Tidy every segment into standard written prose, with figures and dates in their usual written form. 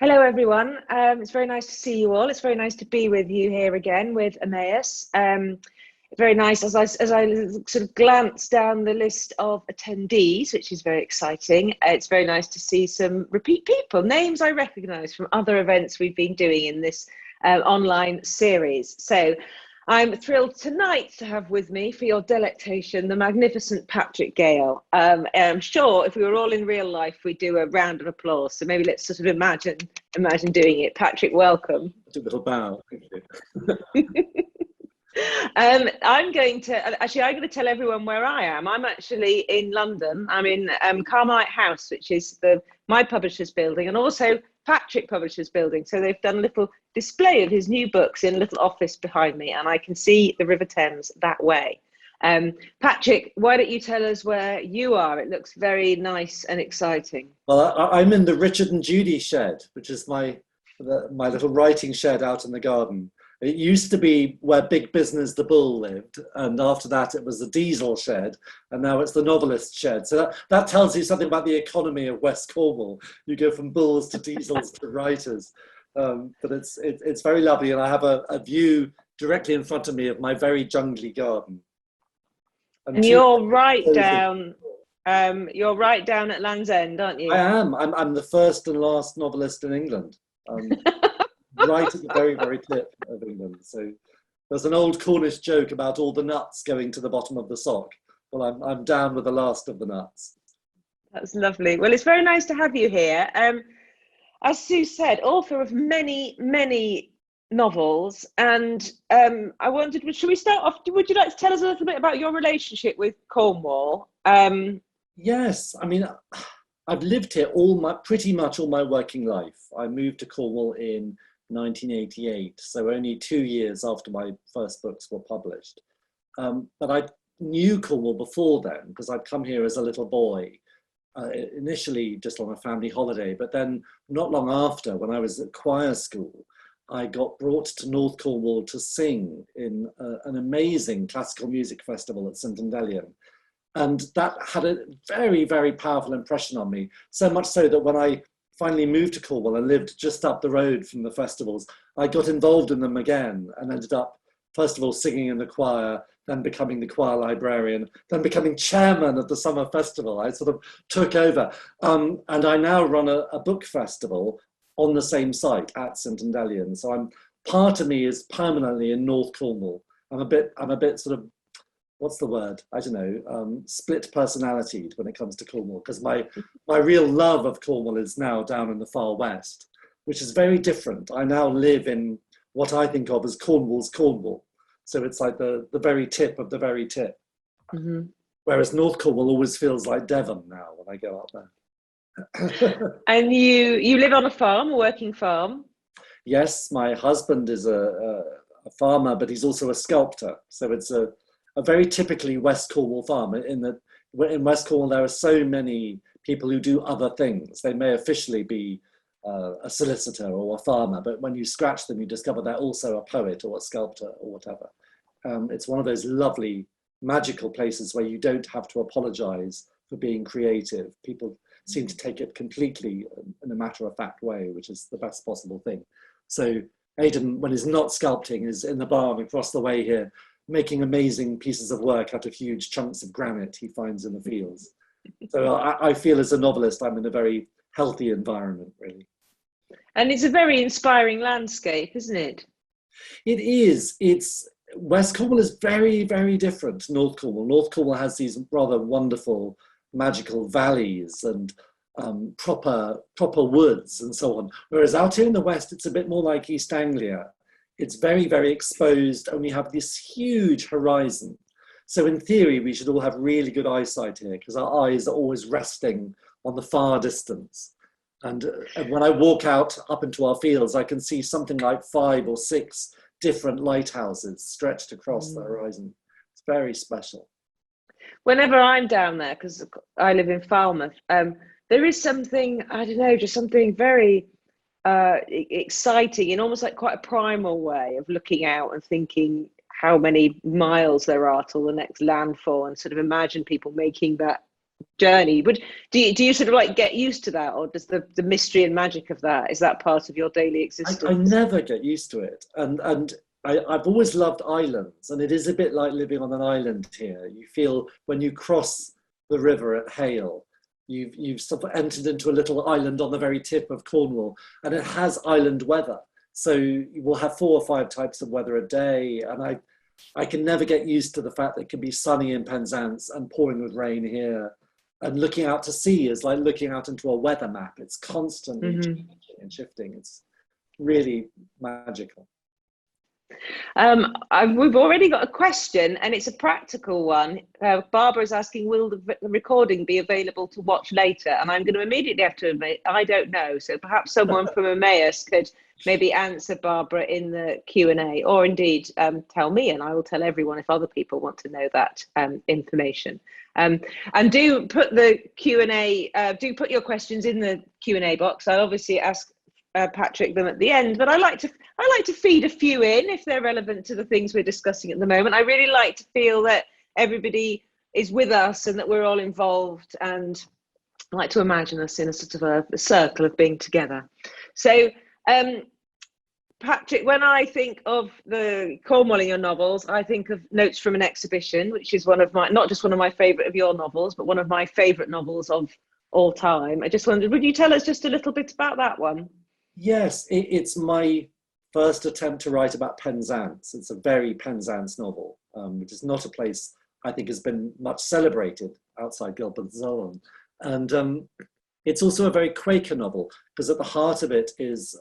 Hello, everyone. It's very nice to see you all. It's very nice to be with you here again with Emmaus. Very nice as I sort of glance down the list of attendees, which is very exciting. It's very nice to see some repeat people, names I recognise from other events we've been doing in this online series. So I'm thrilled tonight to have with me for your delectation the magnificent Patrick Gale. I'm sure if we were all in real life, we'd do a round of applause. So maybe let's sort of imagine doing it. Patrick, welcome. A little bow. Thank you. I'm going to tell everyone where I am. I'm actually in London. I'm in Carmelite House, which is my publisher's building, and also Patrick Publishers Building. So they've done a little display of his new books in a little office behind me, and I can see the River Thames that way. Patrick, why don't you tell us where you are? It looks very nice and exciting. Well, I'm in the Richard and Judy shed, which is my little writing shed out in the garden. It used to be where Big Business the Bull lived, and after that it was the Diesel shed, and now it's the Novelist shed. So that tells you something about the economy of West Cornwall. You go from bulls to diesels to writers. But it's very lovely, and I have a view directly in front of me of my very jungly garden. And you're right down. You're right down at Land's End, aren't you? I am. I'm the first and last novelist in England. Right at the very, very tip of England. So there's an old Cornish joke about all the nuts going to the bottom of the sock. Well, I'm down with the last of the nuts. That's lovely. Well, it's very nice to have you here. As Sue said, author of many, many novels. And I wondered, should we start off? Would you like to tell us a little bit about your relationship with Cornwall? Yes, I mean, I've lived here pretty much all my working life. I moved to Cornwall in 1988, so only 2 years after my first books were published. But I knew Cornwall before then because I'd come here as a little boy, initially just on a family holiday, but then not long after, when I was at choir school, I got brought to North Cornwall to sing in an amazing classical music festival at St Endelienta. And that had a very, very powerful impression on me, so much so that when I finally moved to Cornwall and lived just up the road from the festivals, I got involved in them again and ended up, first of all, singing in the choir, then becoming the choir librarian, then becoming chairman of the summer festival. I sort of took over. And I now run a book festival on the same site at St Endelienta. So part of me is permanently in North Cornwall. I'm a bit sort of, what's the word? I don't know, split personality when it comes to Cornwall, because my real love of Cornwall is now down in the far west, which is very different. I now live in what I think of as Cornwall's Cornwall. So it's like the very tip of the very tip. Mm-hmm. Whereas North Cornwall always feels like Devon now when I go up there. And you live on a farm, a working farm? Yes, my husband is a farmer, but he's also a sculptor. So it's a very typically West Cornwall farm. In West Cornwall, there are so many people who do other things. They may officially be a solicitor or a farmer, but when you scratch them, you discover they're also a poet or a sculptor or whatever. It's one of those lovely, magical places where you don't have to apologize for being creative. People seem to take it completely in a matter-of-fact way, which is the best possible thing. So Aidan, when he's not sculpting, is in the barn across the way here, making amazing pieces of work out of huge chunks of granite he finds in the fields. So I feel as a novelist, I'm in a very healthy environment, really. And it's a very inspiring landscape, isn't it? It is. West Cornwall is very, very different to North Cornwall. North Cornwall has these rather wonderful, magical valleys and proper woods and so on. Whereas out here in the west, it's a bit more like East Anglia. It's very, very exposed, and we have this huge horizon. So in theory, we should all have really good eyesight here because our eyes are always resting on the far distance. And when I walk out up into our fields, I can see something like 5 or 6 different lighthouses stretched across the horizon. It's very special. Whenever I'm down there, because I live in Falmouth, there is something, I don't know, just something very exciting in almost like quite a primal way of looking out and thinking how many miles there are till the next landfall, and sort of imagine people making that journey. Do you sort of like get used to that, or does the mystery and magic of that, is that part of your daily existence? I never get used to it, and I've always loved islands, and it is a bit like living on an island here. You feel when you cross the river at Hale, you've sort of entered into a little island on the very tip of Cornwall, and it has island weather. So you will have 4 or 5 types of weather a day, and I can never get used to the fact that it can be sunny in Penzance and pouring with rain here. And looking out to sea is like looking out into a weather map. It's constantly changing and shifting. It's really magical. We've already got a question, and it's a practical one. Barbara is asking, will the recording be available to watch later? And I'm going to immediately have to admit, I don't know. So perhaps someone from Emmaus could maybe answer Barbara in the Q&A, or indeed tell me, and I will tell everyone if other people want to know that information. And do put the Q&A, do put your questions in the Q&A box. I'll obviously ask Patrick them at the end, but I like to feed a few in if they're relevant to the things we're discussing at the moment. I really like to feel that everybody is with us and that we're all involved, and I like to imagine us in a sort of a circle of being together. So Patrick, when I think of the Cornwall in your novels, I think of Notes from an Exhibition, which is one of my, not just one of my favourite of your novels, but one of my favourite novels of all time. I just wondered, would you tell us just a little bit about that one? Yes, it's my first attempt to write about Penzance. It's a very Penzance novel, which is not a place I think has been much celebrated outside Gilbert's Zone. And it's also a very Quaker novel, because at the heart of it is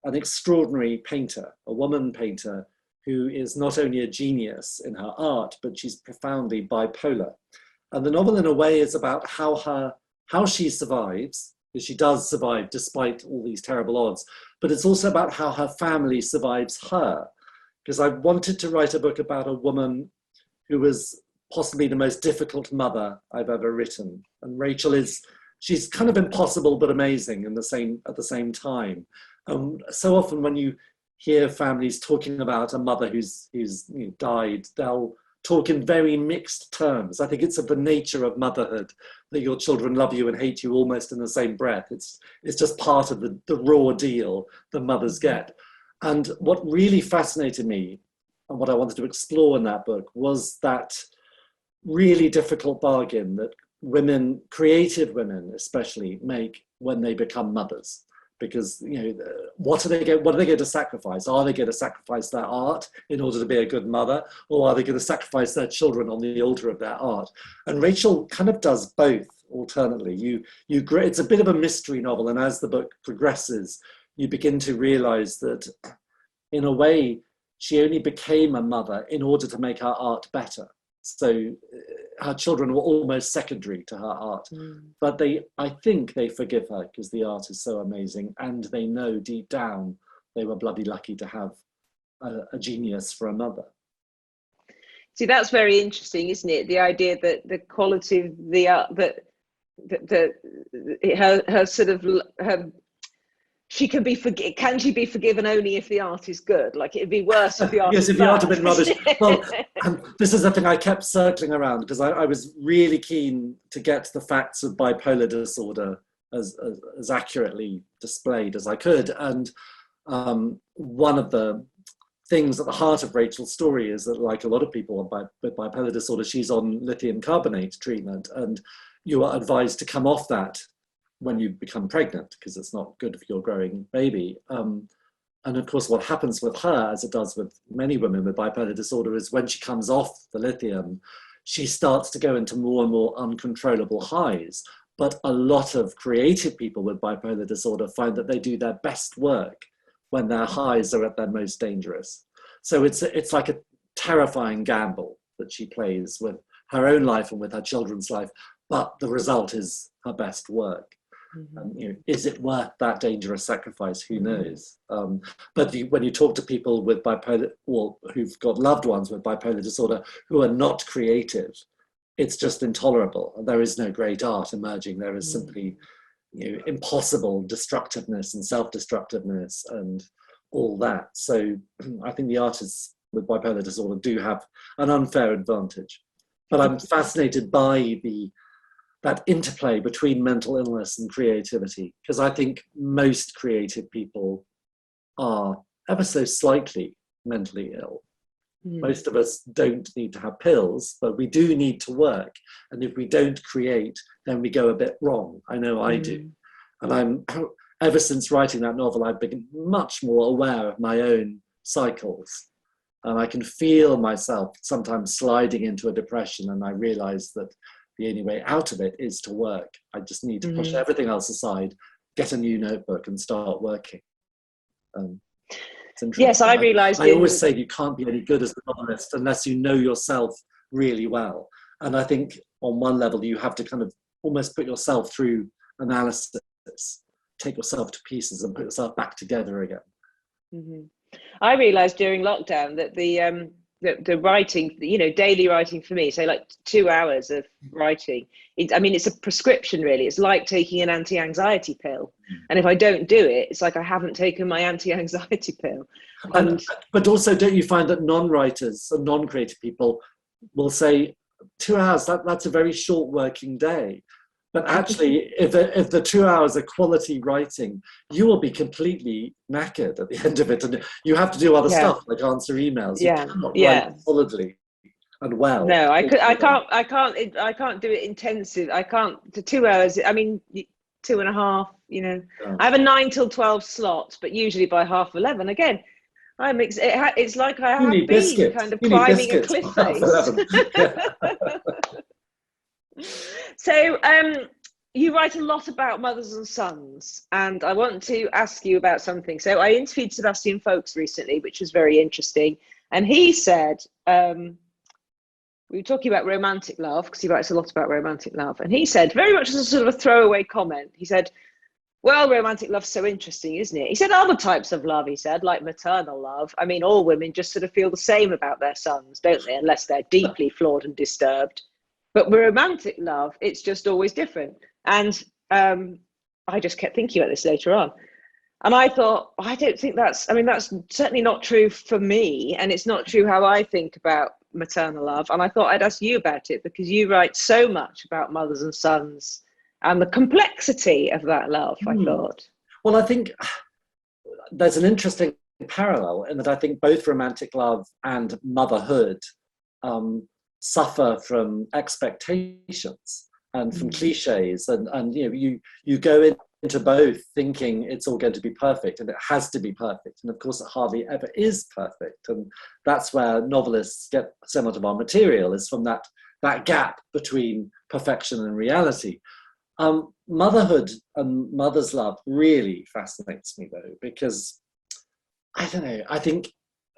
an extraordinary painter, a woman painter, who is not only a genius in her art, but she's profoundly bipolar. And the novel, in a way, is about how she survives, because she does survive despite all these terrible odds, but it's also about how her family survives her. Because I wanted to write a book about a woman who was possibly the most difficult mother I've ever written. And Rachel she's kind of impossible but amazing at the same time. So often when you hear families talking about a mother who's died, they'll talk in very mixed terms. I think it's of the nature of motherhood that your children love you and hate you almost in the same breath. It's just part of the raw deal that mothers get. And what really fascinated me, and what I wanted to explore in that book, was that really difficult bargain that women, creative women especially, make when they become mothers. Because, what are they going to sacrifice? Are they going to sacrifice their art in order to be a good mother? Or are they going to sacrifice their children on the altar of their art? And Rachel kind of does both alternately. It's a bit of a mystery novel. And as the book progresses, you begin to realize that in a way, she only became a mother in order to make her art better. So her children were almost secondary to her art, but I think they forgive her because the art is so amazing, and they know deep down they were bloody lucky to have a genius for a mother. See, that's very interesting, isn't it? The idea that the quality of the art, her sort of she can she be forgiven only if the art is good? Like, it'd be worse if the art yes, is if the art bad. had been rubbish. Well, this is the thing I kept circling around, because I was really keen to get the facts of bipolar disorder as accurately displayed as I could. And one of the things at the heart of Rachel's story is that, like a lot of people with bipolar disorder, she's on lithium carbonate treatment, and you are advised to come off that when you become pregnant, because it's not good for your growing baby. And of course, what happens with her, as it does with many women with bipolar disorder, is when she comes off the lithium, she starts to go into more and more uncontrollable highs. But a lot of creative people with bipolar disorder find that they do their best work when their highs are at their most dangerous. So it's like a terrifying gamble that she plays with her own life and with her children's life, but the result is her best work. Is it worth that dangerous sacrifice? Who knows? But when you talk to people with bipolar, or who've got loved ones with bipolar disorder who are not creative, it's just intolerable. And there is no great art emerging. There is simply impossible destructiveness and self-destructiveness and all that. So I think the artists with bipolar disorder do have an unfair advantage. But I'm fascinated by the that interplay between mental illness and creativity, because I think most creative people are ever so slightly mentally ill. Most of us don't need to have pills, but we do need to work. And if we don't create, then we go a bit wrong. I know I do. And ever since writing that novel, I've been much more aware of my own cycles. And I can feel myself sometimes sliding into a depression, and I realize that the only way out of it is to work. I just need to push everything else aside, get a new notebook and start working. Yes, I realised. I always say you can't be any good as a novelist unless you know yourself really well. And I think on one level, you have to kind of almost put yourself through analysis, take yourself to pieces and put yourself back together again. I realised during lockdown that the writing, daily writing for me, so like 2 hours of writing, it's a prescription really. It's like taking an anti-anxiety pill. And if I don't do it, it's like I haven't taken my anti-anxiety pill. But also, don't you find that non-writers and non-creative people will say 2 hours, that's a very short working day. But actually, if the 2 hours are quality writing, you will be completely knackered at the end of it. And you have to do other stuff, like answer emails. You cannot write solidly and well. No, I can't do it intensive. I can't, the 2 hours, 2.5, I have a 9 till 12 slot, but usually by 11:30 again. It's like I have been kind of climbing a cliff face. So you write a lot about mothers and sons, and I want to ask you about something. So I interviewed Sebastian Folkes recently, which was very interesting, and he said, we were talking about romantic love, because he writes a lot about romantic love, and he said, very much as a sort of a throwaway comment, he said, well, romantic love's so interesting, isn't it? He said other types of love, he said, like maternal love. I mean, all women just sort of feel the same about their sons, don't they? Unless they're deeply flawed and disturbed. But with romantic love, it's just always different. And I just kept thinking about this later on. And I thought, I don't think that's certainly not true for me. And it's not true how I think about maternal love. And I thought I'd ask you about it, because you write so much about mothers and sons and the complexity of that love, I thought. Well, I think there's an interesting parallel in that I think both romantic love and motherhood suffer from expectations and from cliches, and you go into both thinking it's all going to be perfect, and it has to be perfect, and of course it hardly ever is perfect, and that's where novelists get so much of our material, is from that gap between perfection and reality. Motherhood and mother's love really fascinates me though, because I don't know, I think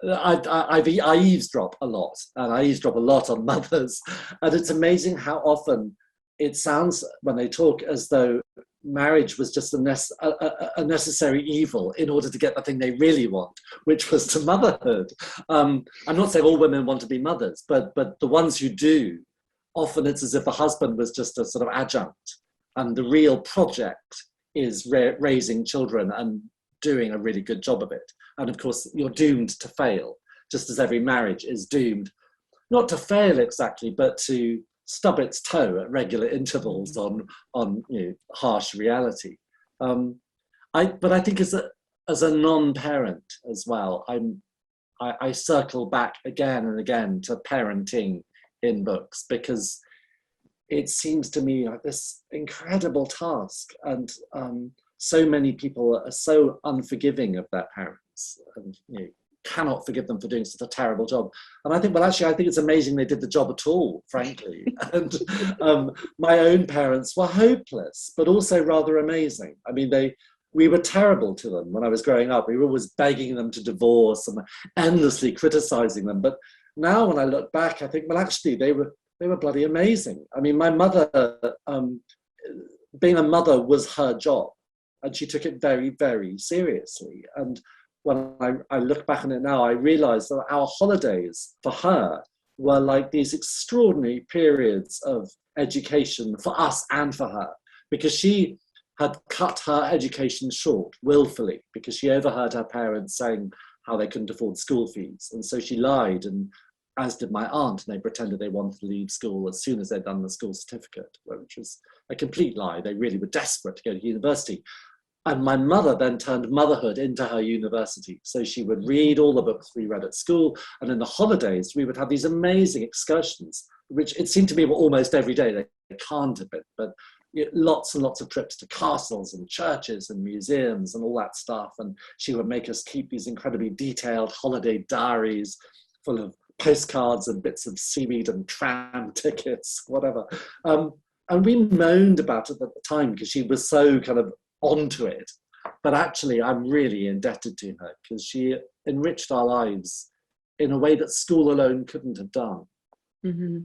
I eavesdrop a lot, and I eavesdrop a lot on mothers, and it's amazing how often it sounds when they talk as though marriage was just a necessary evil in order to get the thing they really want, which was to motherhood. I'm not saying all women want to be mothers, but the ones who do, often it's as if the husband was just a sort of adjunct, and the real project is raising children and doing a really good job of it. And of course, you're doomed to fail, just as every marriage is doomed, not to fail exactly, but to stub its toe at regular intervals on harsh reality. But I think as a non-parent as well, I circle back again and again to parenting in books, because it seems to me like this incredible task, and so many people are so unforgiving of their parents, and cannot forgive them for doing such a terrible job. And I think, well, actually, I think it's amazing they did the job at all, frankly. And my own parents were hopeless, but also rather amazing. I mean, we were terrible to them when I was growing up. We were always begging them to divorce and endlessly criticizing them. But now when I look back, I think, well, actually, they were bloody amazing. I mean, my mother, being a mother was her job, and she took it very, very seriously. And when I look back on it now, I realize that our holidays for her were like these extraordinary periods of education for us and for her, because she had cut her education short willfully, because she overheard her parents saying how they couldn't afford school fees. And so she lied and as did my aunt, and they pretended they wanted to leave school as soon as they'd done the school certificate, which was a complete lie. They really were desperate to go to university. And my mother then turned motherhood into her university. So she would read all the books we read at school, and in the holidays, we would have these amazing excursions, which it seemed to me were almost every day. They can't have been, but lots and lots of trips to castles and churches and museums and all that stuff. And she would make us keep these incredibly detailed holiday diaries full of postcards and bits of seaweed and tram tickets, whatever. And we moaned about it at the time because she was so kind of onto it. But actually, I'm really indebted to her because she enriched our lives in a way that school alone couldn't have done. Mm-hmm.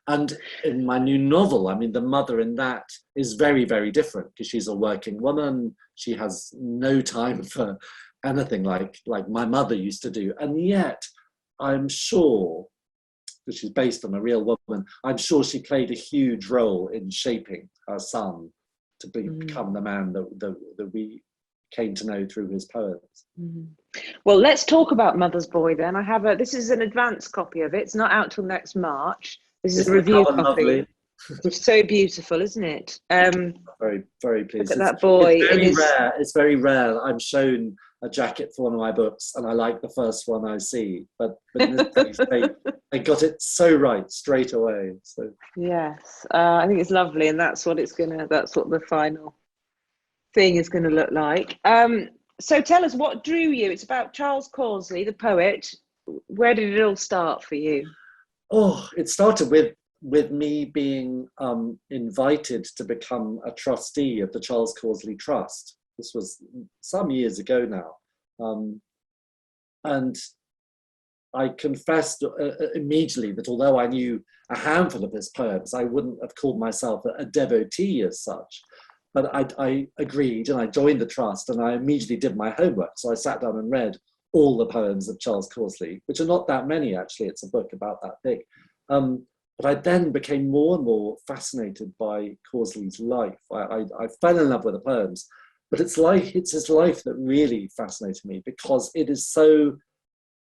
And in my new novel, I mean, the mother in that is very, very different because she's a working woman. She has no time for anything like my mother used to do. And yet, I'm sure, because she's based on a real woman, I'm sure she played a huge role in shaping her son to become the man that we came to know through his poems. Mm-hmm. Well, let's talk about Mother's Boy then. This is an advanced copy of it. It's not out till next March. This is a review copy. Lovely? It's so beautiful, isn't it? Very, very pleased. Look at that boy. It's very rare. It's very rare. I'm shown a jacket for one of my books, and I like the first one I see. But in this case, they got it so right straight away. So yes, I think it's lovely, and that's what the final thing is going to look like. So tell us, what drew you? It's about Charles Causley, the poet. Where did it all start for you? Oh, it started with me being invited to become a trustee of the Charles Causley Trust. This was some years ago now. And I confessed immediately that although I knew a handful of his poems, I wouldn't have called myself a devotee as such. But I agreed, and I joined the trust, and I immediately did my homework. So I sat down and read all the poems of Charles Causley, which are not that many, actually. It's a book about that big. But I then became more and more fascinated by Causley's life. I fell in love with the poems, but it's his life that really fascinated me because it is so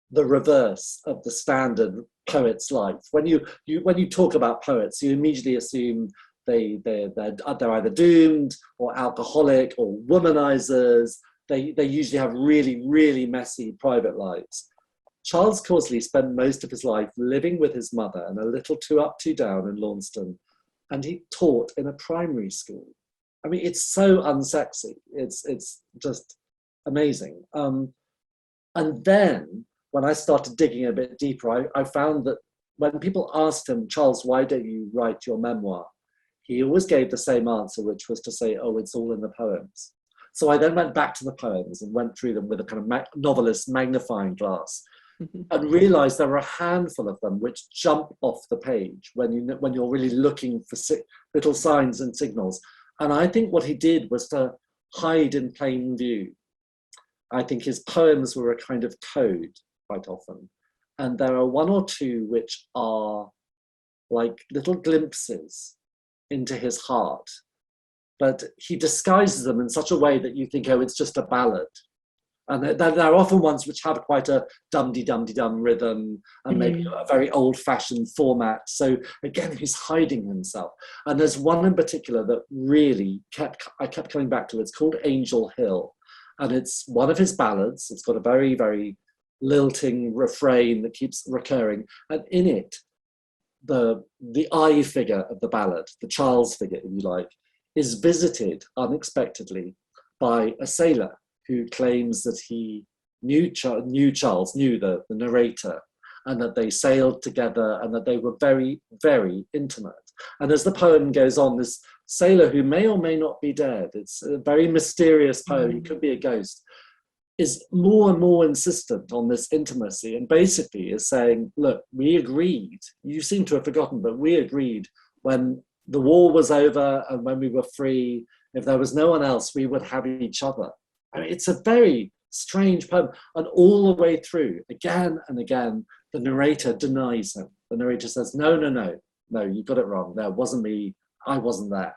the reverse of the standard poet's life. When you talk about poets, you immediately assume they're either doomed or alcoholic or womanizers. They usually have really, really messy private lives. Charles Causley spent most of his life living with his mother in a little 2 up, 2 down in Launceston, and he taught in a primary school. I mean, it's so unsexy. It's just amazing. And then when I started digging a bit deeper, I found that when people asked him, Charles, why don't you write your memoir? He always gave the same answer, which was to say, oh, it's all in the poems. So I then went back to the poems and went through them with a kind of novelist magnifying glass and realized there were a handful of them which jump off the page when you're really looking for little signs and signals. And I think what he did was to hide in plain view. I think his poems were a kind of code quite often. And there are 1 or 2 which are like little glimpses into his heart. But he disguises them in such a way that you think, oh, it's just a ballad. And there are often ones which have quite a dum-de-dum-de-dum rhythm and maybe a very old-fashioned format. So again, he's hiding himself. And there's one in particular that really I kept coming back to. It's called Angel Hill. And it's one of his ballads. It's got a very, very lilting refrain that keeps recurring. And in it, the I figure of the ballad, the Charles figure, if you like, is visited unexpectedly by a sailor who claims that he knew Charles, knew the narrator, and that they sailed together and that they were very, very intimate. And as the poem goes on, this sailor, who may or may not be dead, it's a very mysterious poem, he could be a ghost, is more and more insistent on this intimacy and basically is saying, look, we agreed, you seem to have forgotten, but we agreed when the war was over and when we were free, if there was no one else, we would have each other. I mean, it's a very strange poem. And all the way through, again and again, the narrator denies him. The narrator says, no, you got it wrong. That wasn't me. I wasn't there.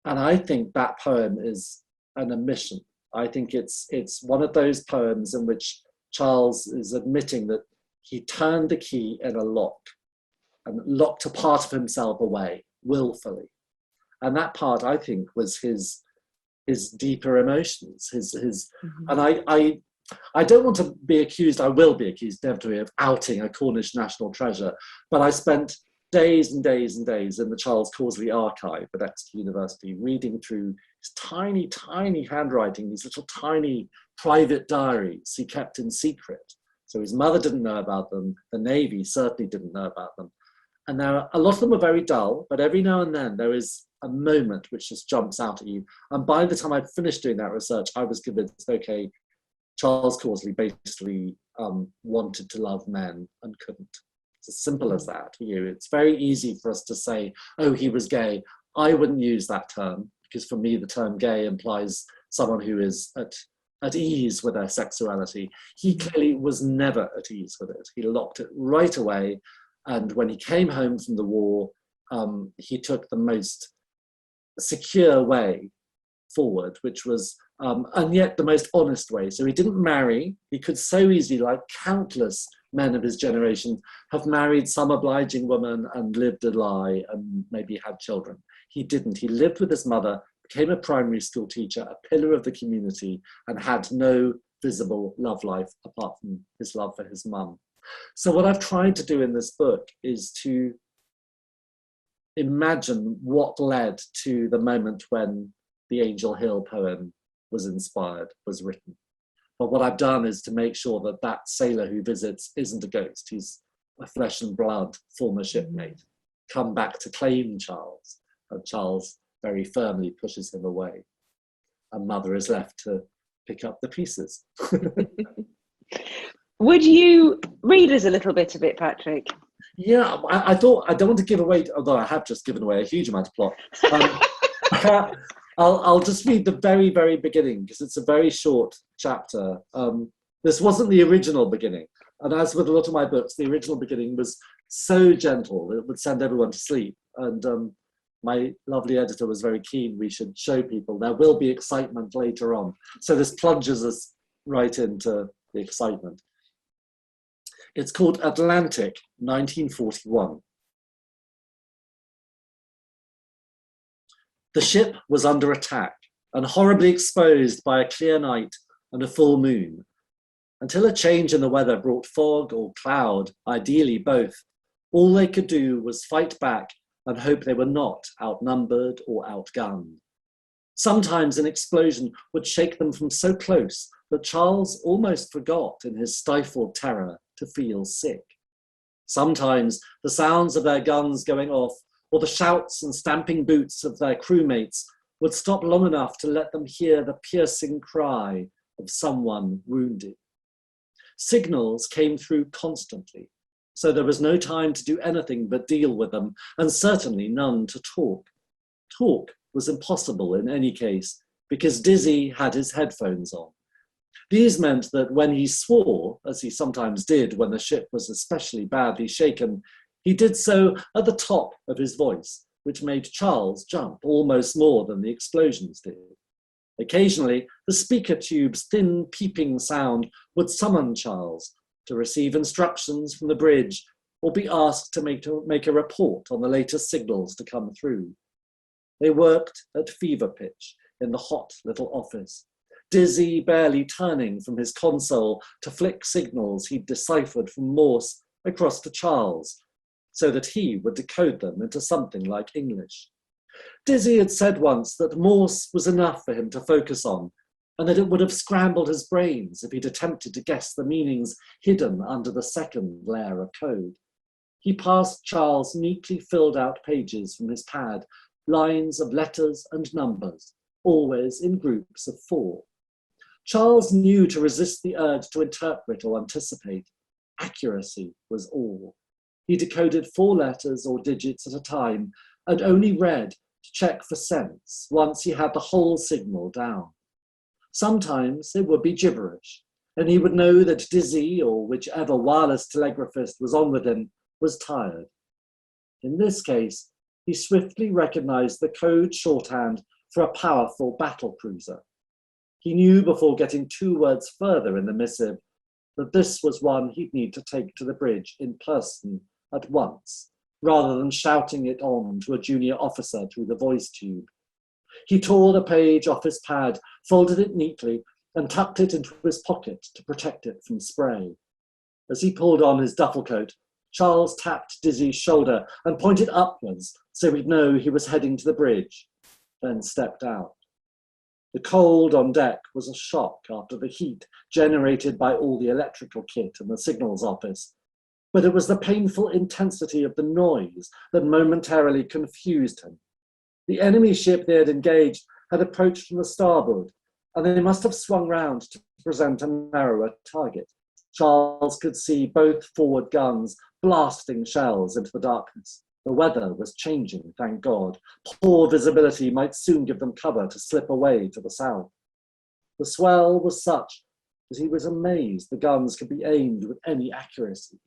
And I think that poem is an admission. I think it's one of those poems in which Charles is admitting that he turned the key in a lock and locked a part of himself away willfully. And that part, I think, was his deeper emotions, and I don't want to be accused, I will be accused inevitably of outing a Cornish national treasure, but I spent days and days and days in the Charles Causley archive at Exeter University, reading through his tiny, tiny handwriting, these little tiny private diaries he kept in secret. So his mother didn't know about them, the Navy certainly didn't know about them. And a lot of them are very dull, but every now and then there is a moment which just jumps out at you. And by the time I'd finished doing that research, I was convinced, okay, Charles Causley basically wanted to love men and couldn't. It's as simple as that for you. It's very easy for us to say, oh, he was gay. I wouldn't use that term, because for me, the term gay implies someone who is at ease with their sexuality. He clearly was never at ease with it. He locked it right away. And when he came home from the war, he took the most secure way forward, which was, and yet the most honest way. So he didn't marry. He could so easily, like countless men of his generation, have married some obliging woman and lived a lie and maybe had children. He didn't. He lived with his mother, became a primary school teacher, a pillar of the community, and had no visible love life apart from his love for his mum. So what I've tried to do in this book is to imagine what led to the moment when the Angel Hill poem was inspired, was written. But what I've done is to make sure that that sailor who visits isn't a ghost. He's a flesh and blood former shipmate, come back to claim Charles. And Charles very firmly pushes him away. And Mother is left to pick up the pieces. Would you read us a little bit of it, Patrick? Yeah, I thought, I don't want to give away, although I have just given away a huge amount of plot. I'll just read the very, very beginning, because it's a very short chapter. This wasn't the original beginning. And as with a lot of my books, the original beginning was so gentle, it would send everyone to sleep. And my lovely editor was very keen we should show people there will be excitement later on. So this plunges us right into the excitement. It's called Atlantic, 1941. The ship was under attack and horribly exposed by a clear night and a full moon, until a change in the weather brought fog or cloud, ideally both. All they could do was fight back and hope they were not outnumbered or outgunned. Sometimes an explosion would shake them from so close that Charles almost forgot in his stifled terror to feel sick. Sometimes the sounds of their guns going off or the shouts and stamping boots of their crewmates would stop long enough to let them hear the piercing cry of someone wounded. Signals came through constantly, so there was no time to do anything but deal with them, and certainly none to talk. Talk was impossible in any case, because Dizzy had his headphones on. These meant that when he swore, as he sometimes did when the ship was especially badly shaken, he did so at the top of his voice, which made Charles jump almost more than the explosions did. Occasionally, the speaker tube's thin peeping sound would summon Charles to receive instructions from the bridge or be asked to make a report on the latest signals to come through. They worked at fever pitch in the hot little office, Dizzy barely turning from his console to flick signals he'd deciphered from Morse across to Charles, so that he would decode them into something like English. Dizzy had said once that Morse was enough for him to focus on, and that it would have scrambled his brains if he'd attempted to guess the meanings hidden under the second layer of code. He passed Charles neatly filled out pages from his pad, lines of letters and numbers, always in groups of 4. Charles knew to resist the urge to interpret or anticipate. Accuracy was all. He decoded 4 letters or digits at a time and only read to check for sense once he had the whole signal down. Sometimes it would be gibberish, and he would know that Dizzy, or whichever wireless telegraphist was on with him, was tired. In this case, he swiftly recognized the code shorthand for a powerful battle cruiser. He knew before getting 2 words further in the missive that this was one he'd need to take to the bridge in person at once, rather than shouting it on to a junior officer through the voice tube. He tore the page off his pad, folded it neatly, and tucked it into his pocket to protect it from spray. As he pulled on his duffel coat, Charles tapped Dizzy's shoulder and pointed upwards so he'd know he was heading to the bridge, then stepped out. The cold on deck was a shock after the heat generated by all the electrical kit in the signals office, but it was the painful intensity of the noise that momentarily confused him. The enemy ship they had engaged had approached from the starboard, and they must have swung round to present a narrower target. Charles could see both forward guns blasting shells into the darkness. The weather was changing, thank God. Poor visibility might soon give them cover to slip away to the south. The swell was such that he was amazed the guns could be aimed with any accuracy.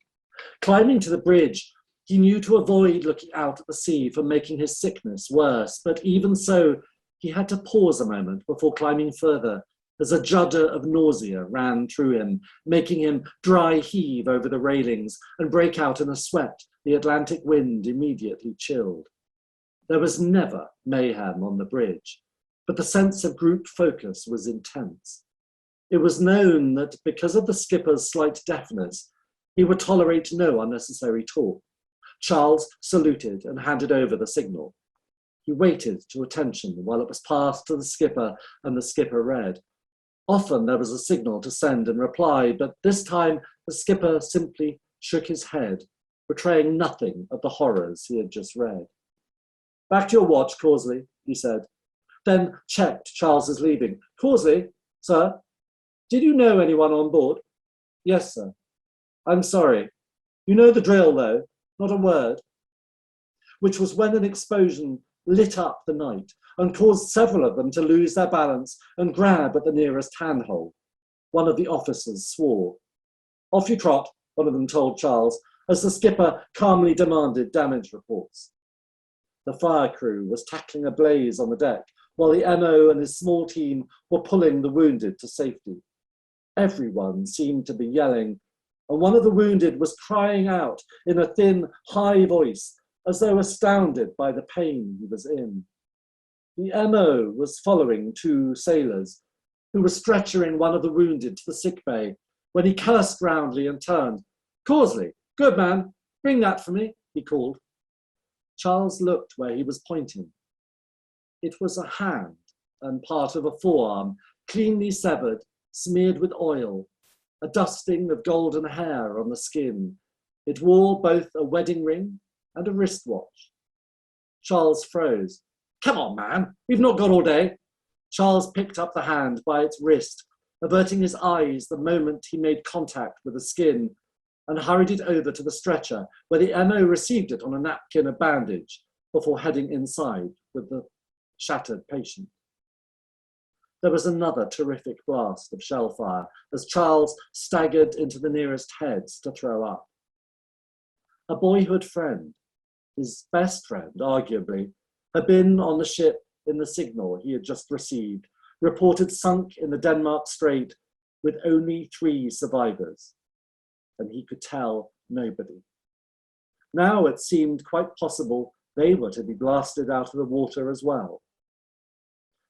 Climbing to the bridge, he knew to avoid looking out at the sea for making his sickness worse, but even so, he had to pause a moment before climbing further, as a judder of nausea ran through him, making him dry heave over the railings and break out in a sweat the Atlantic wind immediately chilled. There was never mayhem on the bridge, but the sense of group focus was intense. It was known that because of the skipper's slight deafness, he would tolerate no unnecessary talk. Charles saluted and handed over the signal. He waited to attention while it was passed to the skipper and the skipper read. Often there was a signal to send and reply, but this time the skipper simply shook his head, betraying nothing of the horrors he had just read. "Back to your watch, Causley," he said, then checked Charles's leaving. "Causley, sir, did you know anyone on board?" "Yes, sir." "I'm sorry. You know the drill, though, not a word." Which was when an explosion lit up the night and caused several of them to lose their balance and grab at the nearest handhold. One of the officers swore. "Off you trot," one of them told Charles, as the skipper calmly demanded damage reports. The fire crew was tackling a blaze on the deck, while the MO and his small team were pulling the wounded to safety. Everyone seemed to be yelling, and one of the wounded was crying out in a thin, high voice, as though astounded by the pain he was in. The MO was following two sailors, who were stretchering one of the wounded to the sick bay, when he cursed roundly and turned. "Causley, good man, bring that for me," he called. Charles looked where he was pointing. It was a hand and part of a forearm, cleanly severed, smeared with oil, a dusting of golden hair on the skin. It wore both a wedding ring and a wristwatch. Charles froze. "Come on, man, we've not got all day." Charles picked up the hand by its wrist, averting his eyes the moment he made contact with the skin, and hurried it over to the stretcher, where the MO received it on a napkin of bandage before heading inside with the shattered patient. There was another terrific blast of shell fire as Charles staggered into the nearest heads to throw up. A boyhood friend, his best friend, arguably, had been on the ship in the signal he had just received, reported sunk in the Denmark Strait with only 3 survivors, and he could tell nobody. Now it seemed quite possible they were to be blasted out of the water as well.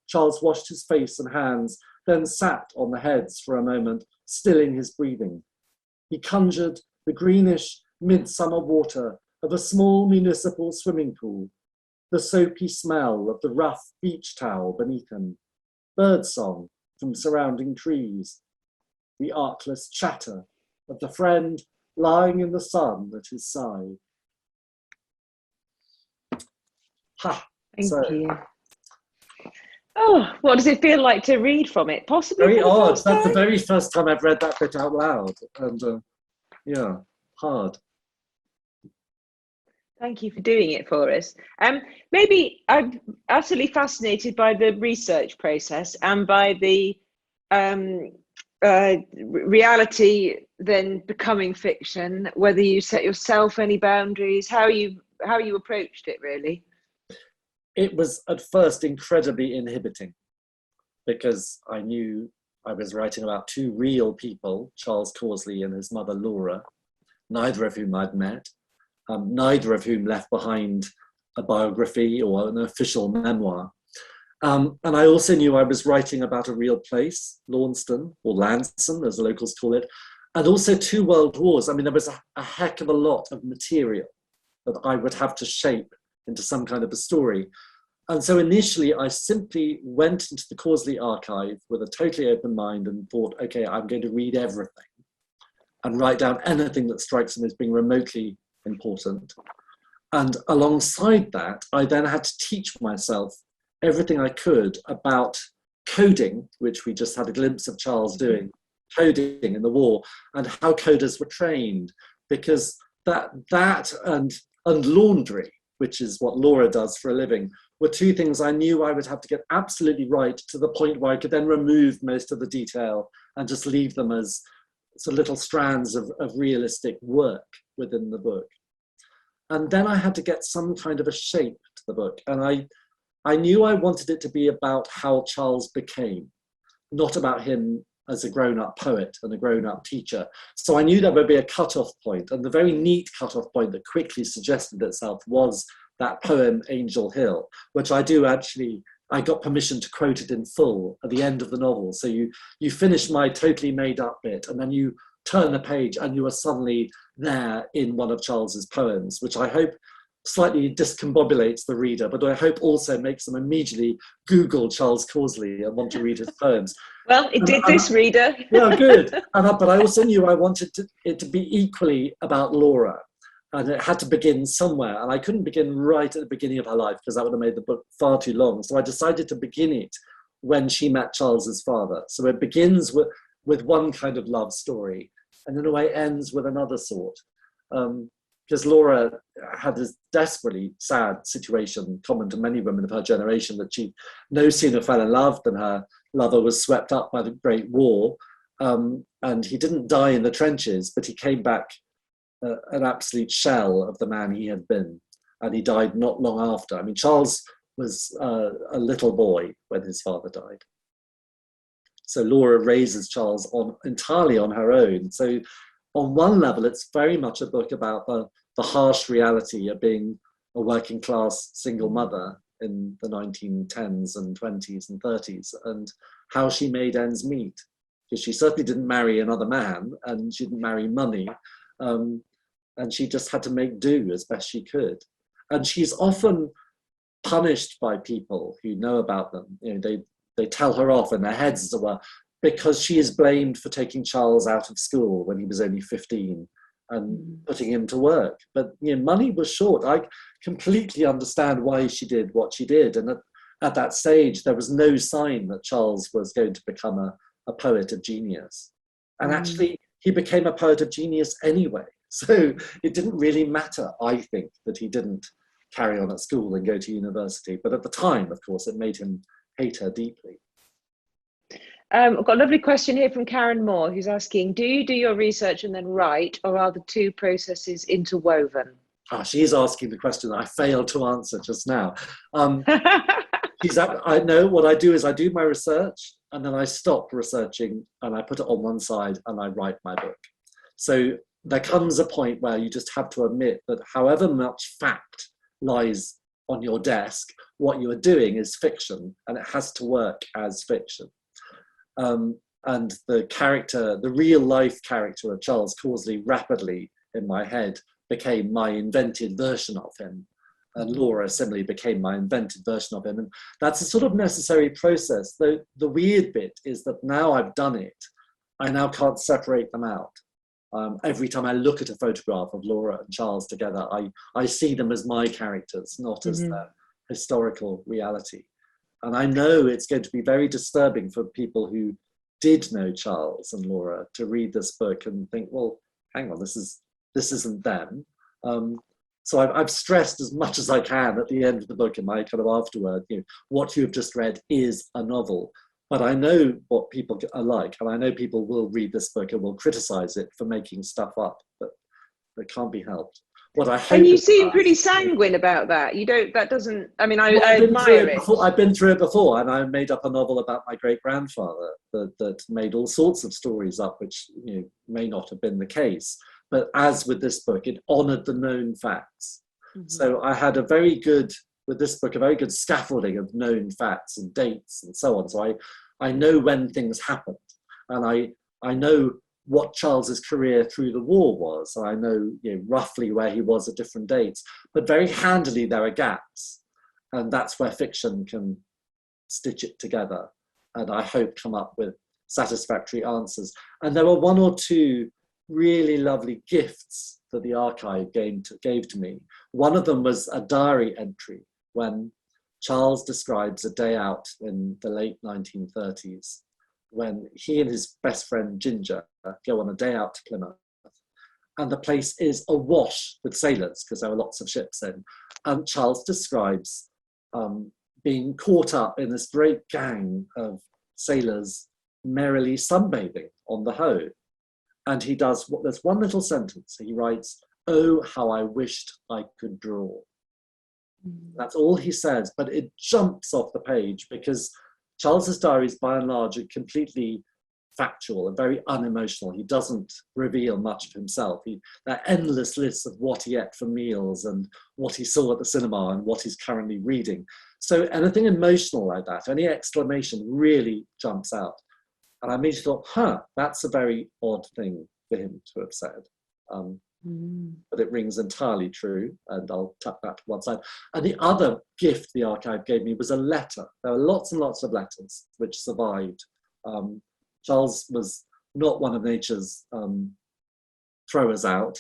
Charles washed his face and hands, then sat on the heads for a moment, stilling his breathing. He conjured the greenish midsummer water of a small municipal swimming pool, the soapy smell of the rough beach towel beneath him, birdsong from surrounding trees, the artless chatter of the friend lying in the sun at his side. Thank you. Oh, what does it feel like to read from it? Possibly very for the odd. first That's the time? very first time I've read that bit out loud, and yeah, hard. Thank you for doing it for us. Maybe I'm utterly fascinated by the research process and by the reality then becoming fiction. Whether you set yourself any boundaries, how you approached it, really. It was at first incredibly inhibiting because I knew I was writing about two real people, Charles Causley and his mother Laura, neither of whom I'd met, neither of whom left behind a biography or an official memoir. And I also knew I was writing about a real place, Launceston, or Lanston, as the locals call it, and also two world wars. I mean, there was a heck of a lot of material that I would have to shape into some kind of a story. And so initially, I simply went into the Causley archive with a totally open mind and thought, okay, I'm going to read everything and write down anything that strikes me as being remotely important. And alongside that, I then had to teach myself everything I could about coding, which we just had a glimpse of Charles doing, coding in the war, and how coders were trained, because that and laundry, which is what Laura does for a living, were two things I knew I would have to get absolutely right, to the point where I could then remove most of the detail and just leave them as sort of little strands of realistic work within the book. And then I had to get some kind of a shape to the book. And I knew I wanted it to be about how Charles became, not about him as a grown-up poet and a grown-up teacher. So I knew there would be a cut-off point, and the very neat cut-off point that quickly suggested itself was that poem, Angel Hill, which I got permission to quote it in full at the end of the novel. So you finish my totally made up bit, and then you turn the page and you are suddenly there in one of Charles's poems, which I hope slightly discombobulates the reader, but I hope also makes them immediately Google Charles Causley and want to read his poems. Well, it did this, reader. Yeah, good. But I also knew I wanted it to be equally about Laura, and it had to begin somewhere, and I couldn't begin right at the beginning of her life because that would have made the book far too long. So I decided to begin it when she met Charles's father. So it begins with one kind of love story, and in a way ends with another sort. Because Laura had this desperately sad situation common to many women of her generation, that she no sooner fell in love than her lover was swept up by the Great War. And he didn't die in the trenches, but he came back an absolute shell of the man he had been. And he died not long after. I mean, Charles was a little boy when his father died. So Laura raises Charles entirely on her own. So on one level, it's very much a book about the harsh reality of being a working class single mother in the 1910s and 20s and 30s, and how she made ends meet. Because she certainly didn't marry another man, and she didn't marry money, and she just had to make do as best she could. And she's often punished by people who know about them. You know, they tell her off in their heads, as it were, because she is blamed for taking Charles out of school when he was only 15 and putting him to work. But you know, money was short. I completely understand why she did what she did. And at that stage, there was no sign that Charles was going to become a poet of genius. And actually, he became a poet of genius anyway. So it didn't really matter, I think, that he didn't carry on at school and go to university. But at the time, of course, it made him hate her deeply. I've got a lovely question here from Karen Moore, who's asking, do you do your research and then write, or are the two processes interwoven? She's asking the question that I failed to answer just now. I know what I do is I do my research, and then I stop researching and I put it on one side and I write my book. So there comes a point where you just have to admit that however much fact lies on your desk, what you are doing is fiction, and it has to work as fiction. And the real life character of Charles Causley rapidly in my head became my invented version of him. And Laura similarly became my invented version of him. And that's a sort of necessary process. The weird bit is that now I've done it, I now can't separate them out. Every time I look at a photograph of Laura and Charles together, I see them as my characters, not as their historical reality. And I know it's going to be very disturbing for people who did know Charles and Laura to read this book and think, well, hang on, this isn't them. So I've stressed as much as I can at the end of the book in my kind of afterword, what you have just read is a novel. But I know what people are like, and I know people will read this book and will criticize it for making stuff up, but it can't be helped. what I hope. And you seem pretty sanguine about that. You don't. That doesn't. I mean, I admire it. I've been through it before, and I made up a novel about my great grandfather that made all sorts of stories up, which may not have been the case. But as with this book, it honoured the known facts. Mm-hmm. So I had with this book, a very good scaffolding of known facts and dates and so on. So I know when things happened, and I know what Charles's career through the war was. And I know, roughly where he was at different dates, but very handily there are gaps. And that's where fiction can stitch it together. And I hope come up with satisfactory answers. And there were one or two really lovely gifts that the archive gave to me. One of them was a diary entry when Charles describes a day out in the late 1930s, when he and his best friend Ginger go on a day out to Plymouth, and the place is awash with sailors because there are lots of ships in. And Charles describes being caught up in this great gang of sailors merrily sunbathing on the Hoe. And there's one little sentence. He writes, "Oh, how I wished I could draw." That's all he says, but it jumps off the page because Charles's diaries, by and large, are completely factual and very unemotional. He doesn't reveal much of himself. There are endless lists of what he ate for meals and what he saw at the cinema and what he's currently reading. So anything emotional like that, any exclamation really jumps out. And I immediately thought, that's a very odd thing for him to have said. But it rings entirely true, and I'll tuck that to one side. And the other gift the archive gave me was a letter. There are lots and lots of letters which survived. Charles was not one of nature's throwers out,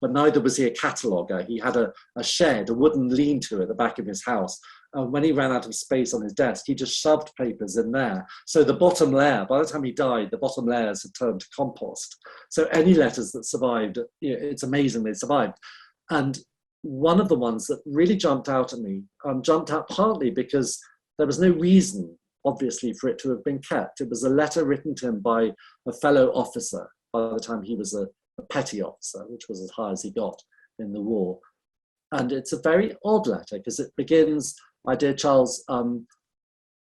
but neither was he a cataloguer. He had a shed, a wooden lean-to at the back of his house. And when he ran out of space on his desk, he just shoved papers in there. So the bottom layer, by the time he died, the bottom layers had turned to compost. So any letters that survived, it's amazing they survived. And one of the ones that really jumped out at me, jumped out partly because there was no reason, obviously, for it to have been kept. It was a letter written to him by a fellow officer by the time he was a petty officer, which was as high as he got in the war. And it's a very odd letter because it begins, "My dear Charles,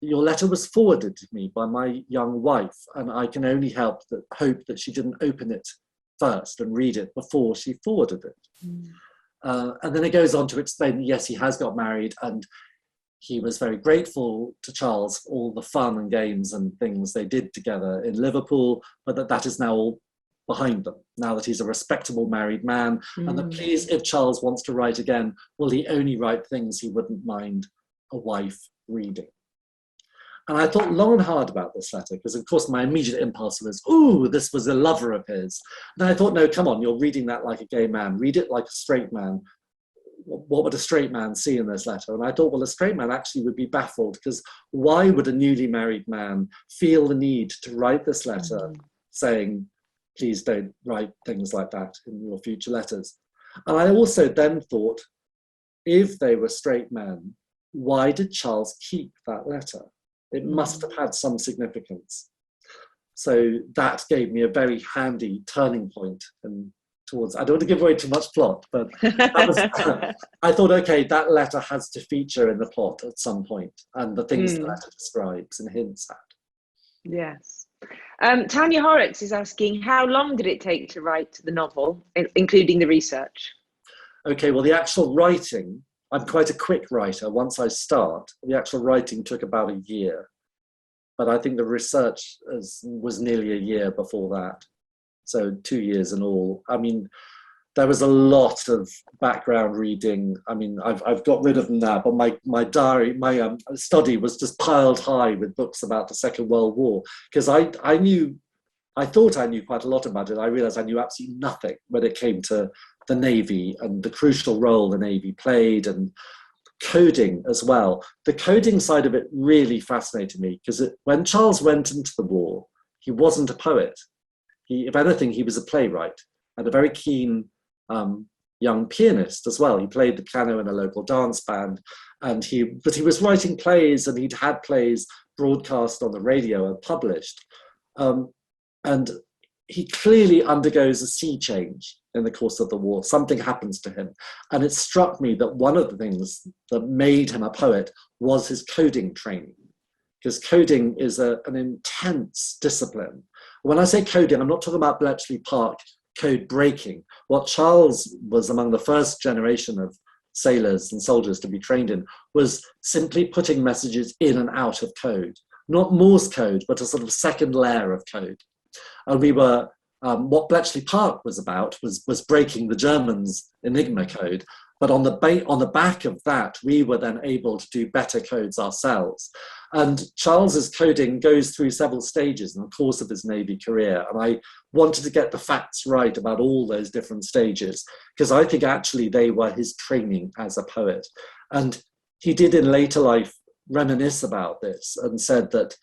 your letter was forwarded to me by my young wife, and I can only hope that she didn't open it first and read it before she forwarded it." And then it goes on to explain that, yes, he has got married, and he was very grateful to Charles for all the fun and games and things they did together in Liverpool, but that is now all behind them, now that he's a respectable married man, and that please, if Charles wants to write again, will he only write things he wouldn't mind a wife reading. And I thought long and hard about this letter, because of course my immediate impulse was, ooh, this was a lover of his. And I thought, no, come on, you're reading that like a gay man, read it like a straight man. What would a straight man see in this letter? And I thought, well, a straight man actually would be baffled, because why would a newly married man feel the need to write this letter saying, please don't write things like that in your future letters? And I also then thought, if they were straight men, why did Charles keep that letter? It must have had some significance. So that gave me a very handy turning point and towards, I don't want to give away too much plot, but that was, I thought, okay, that letter has to feature in the plot at some point, and the things the letter describes and hints at. Yes. Tanya Horrocks is asking, how long did it take to write the novel, including the research? Okay, well, the actual writing, I'm quite a quick writer. Once I start, the actual writing took about a year. But I think the research was nearly a year before that. So 2 years in all. I mean, there was a lot of background reading. I mean, I've got rid of them now, but my diary, my study was just piled high with books about the Second World War, because I thought I knew quite a lot about it. I realized I knew absolutely nothing when it came to the Navy and the crucial role the Navy played, and coding as well. The coding side of it really fascinated me, because when Charles went into the war, he wasn't a poet. If anything, he was a playwright and a very keen young pianist as well. He played the piano in a local dance band, but he was writing plays, and he'd had plays broadcast on the radio and published. And he clearly undergoes a sea change in the course of the war. Something happens to him. And it struck me that one of the things that made him a poet was his coding training, because coding is an intense discipline. When I say coding, I'm not talking about Bletchley Park code breaking. What Charles was among the first generation of sailors and soldiers to be trained in was simply putting messages in and out of code. Not Morse code, but a sort of second layer of code. And we were, what Bletchley Park was about was breaking the Germans' Enigma code. But on the back of that, we were then able to do better codes ourselves. And Charles's coding goes through several stages in the course of his Navy career. And I wanted to get the facts right about all those different stages, because I think actually they were his training as a poet. And he did in later life reminisce about this and said that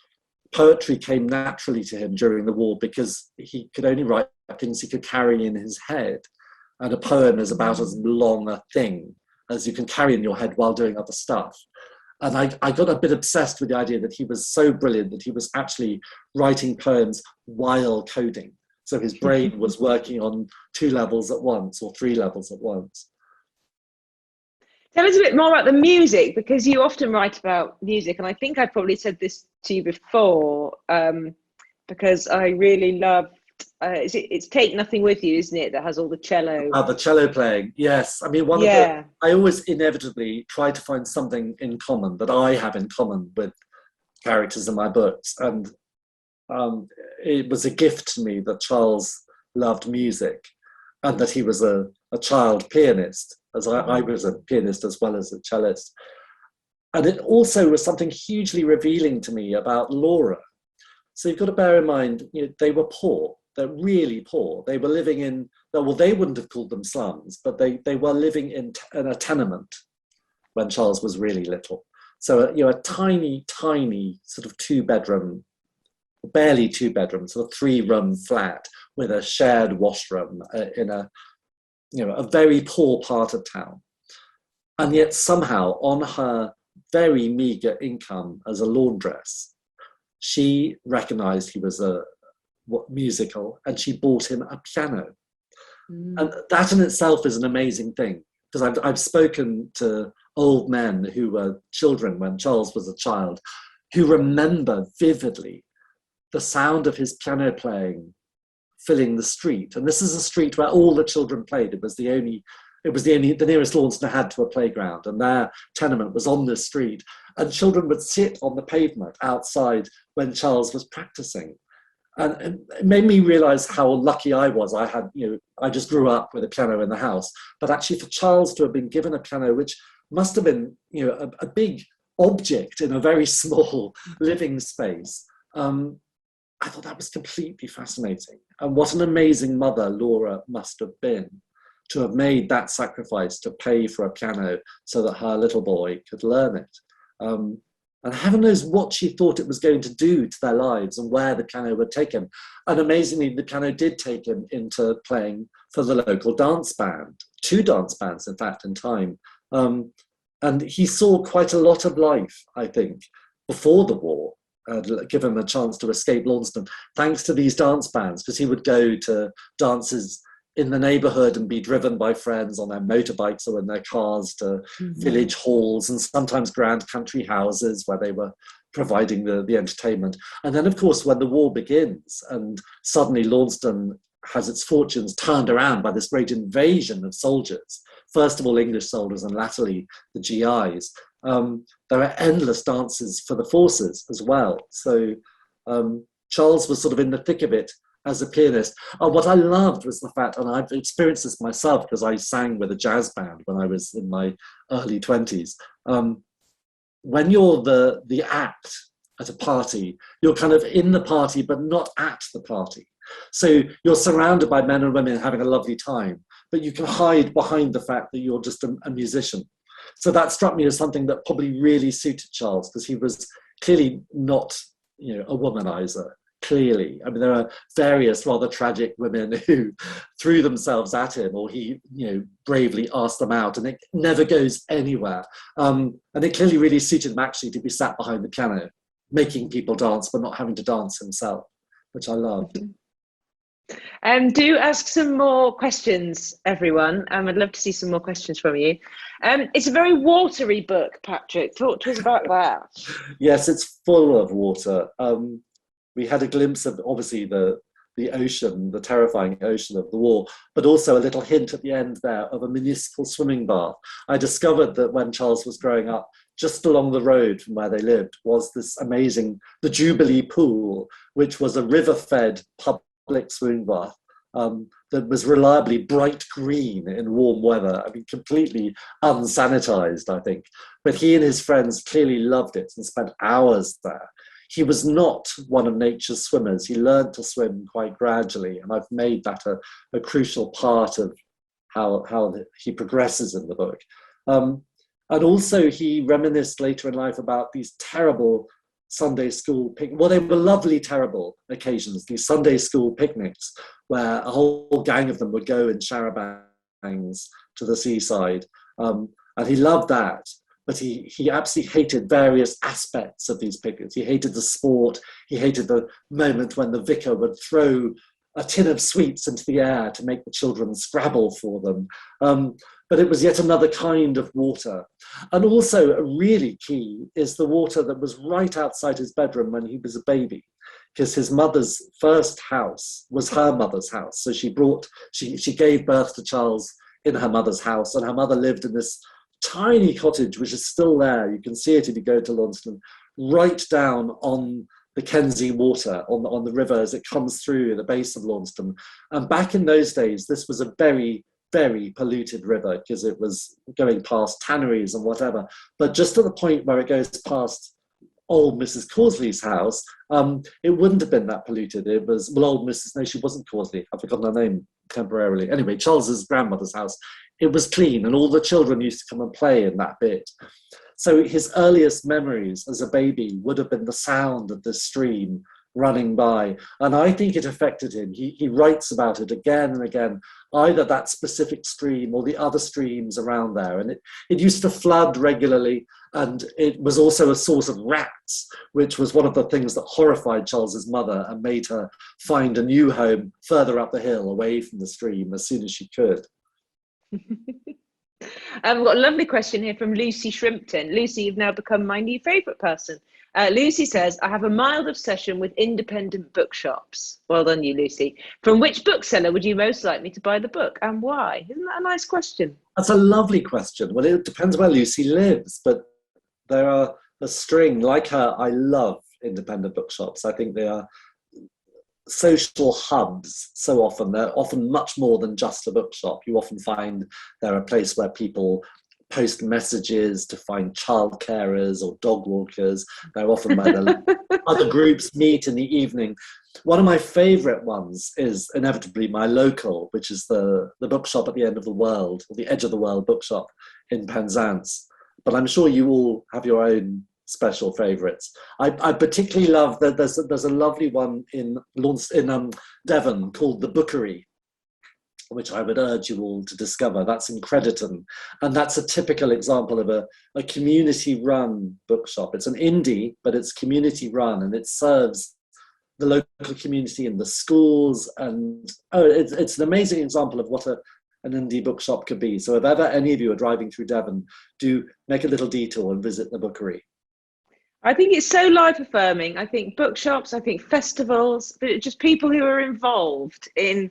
poetry came naturally to him during the war because he could only write things he could carry in his head. And a poem is about as long a thing as you can carry in your head while doing other stuff. And I got a bit obsessed with the idea that he was so brilliant that he was actually writing poems while coding. So his brain was working on 2 levels at once or 3 levels at once. Tell us a bit more about the music, because you often write about music, and I think I probably said this to you before, because I really loved, it's Take Nothing With You, isn't it, that has all the cello? The cello playing, yes. I mean, I always inevitably try to find something in common that I have in common with characters in my books. And it was a gift to me that Charles loved music and that he was a child pianist, as I was a pianist as well as a cellist. And it also was something hugely revealing to me about Laura. So you've got to bear in mind, they were poor. They're really poor. They were living in, well, they wouldn't have called them slums, but they were living in a tenement when Charles was really little. So, a tiny, tiny sort of 2-bedroom, barely 2-bedroom, sort of 3-room flat with a shared washroom in a very poor part of town. And yet somehow on her very meager income as a laundress, she recognized he was musical, and she bought him a piano. And that in itself is an amazing thing, because I've spoken to old men who were children when Charles was a child, who remember vividly the sound of his piano playing filling the street. And this is a street where all the children played. It was the nearest Launceston had to a playground, and their tenement was on this street. And children would sit on the pavement outside when Charles was practicing. And it made me realize how lucky I was. I just grew up with a piano in the house, but actually for Charles to have been given a piano, which must have been, a big object in a very small living space, I thought that was completely fascinating. And what an amazing mother Laura must have been to have made that sacrifice to pay for a piano so that her little boy could learn it. And heaven knows what she thought it was going to do to their lives and where the piano would take him. And amazingly, the piano did take him into playing for the local dance band, 2 dance bands, in fact, in time. And he saw quite a lot of life, I think, before the war, give him a chance to escape Launceston, thanks to these dance bands, because he would go to dances in the neighbourhood and be driven by friends on their motorbikes or in their cars to village halls and sometimes grand country houses where they were providing the entertainment. And then, of course, when the war begins and suddenly Launceston has its fortunes turned around by this great invasion of soldiers, first of all English soldiers and latterly the GIs, there are endless dances for the forces as well. So Charles was sort of in the thick of it as a pianist. What I loved was the fact, and I've experienced this myself because I sang with a jazz band when I was in my early 20s. When you're the act at a party, you're kind of in the party but not at the party. So you're surrounded by men and women having a lovely time, but you can hide behind the fact that you're just a musician. So that struck me as something that probably really suited Charles, because he was clearly not, a womanizer. Clearly, I mean, there are various rather tragic women who threw themselves at him, or he, bravely asked them out, and it never goes anywhere. And it clearly really suited him actually to be sat behind the piano, making people dance, but not having to dance himself, which I loved. Do ask some more questions, everyone. I'd love to see some more questions from you. It's a very watery book, Patrick. Talk to us about that. Yes, it's full of water. We had a glimpse of, obviously, the ocean, the terrifying ocean of the war, but also a little hint at the end there of a municipal swimming bath. I discovered that when Charles was growing up, just along the road from where they lived was this amazing, the Jubilee Pool, which was a river-fed public swimming bath that was reliably bright green in warm weather. I mean, completely unsanitized, I think. But he and his friends clearly loved it and spent hours there. He was not one of nature's swimmers. He learned to swim quite gradually, and I've made that a crucial part of how he progresses in the book. And also he reminisced later in life about these terrible Sunday school picnics. Well, they were lovely, terrible occasions, these Sunday school picnics, where a whole gang of them would go in charabancs to the seaside. And he loved that. But he absolutely hated various aspects of these picnics. He hated the sport. He hated the moment when the vicar would throw a tin of sweets into the air to make the children scrabble for them. But it was yet another kind of water. And also, really key is the water that was right outside his bedroom when he was a baby, because his mother's first house was her mother's house. So she gave birth to Charles in her mother's house, and her mother lived in this tiny cottage, which is still there. You can see it if you go to Launceston, right down on the Kenzie water, on the river as it comes through the base of Launceston. And back in those days, this was a very, very polluted river because it was going past tanneries and whatever. But just at the point where it goes past old Mrs. Causley's house, it wouldn't have been that polluted. It was, well, old Mrs. No, she wasn't Causley. I've forgotten her name temporarily. Anyway, Charles's grandmother's house. It was clean, and all the children used to come and play in that bit. So his earliest memories as a baby would have been the sound of the stream running by. And I think it affected him. He writes about it again and again, either that specific stream or the other streams around there. And it used to flood regularly, and it was also a source of rats, which was one of the things that horrified Charles's mother and made her find a new home further up the hill, away from the stream, as soon as she could. I've got a lovely question here from Lucy Shrimpton. Lucy, you've now become my new favourite person. Lucy says, I have a mild obsession with independent bookshops. Well done you, Lucy. From which bookseller would you most like me to buy the book, and why? Isn't that a nice question? That's a lovely question. Well, it depends where Lucy lives, but there are a string. Like her, I love independent bookshops. I think they are social hubs so often. They're often much more than just a bookshop. You often find they're a place where people post messages to find child carers or dog walkers. They're often where the other groups meet in the evening. One of my favourite ones is inevitably my local, which is the bookshop at the end of the world, or the edge of the world bookshop in Penzance. But I'm sure you all have your own special favourites. I particularly love that there's a lovely one in Devon called the Bookery, which I would urge you all to discover. That's in Crediton, and that's a typical example of a community-run bookshop. It's an indie, but it's community-run, and it serves the local community and the schools, and it's an amazing example of what an indie bookshop could be. So if ever any of you are driving through Devon, do make a little detour and visit the Bookery. I think it's so life affirming. I think bookshops, I think festivals, but just people who are involved in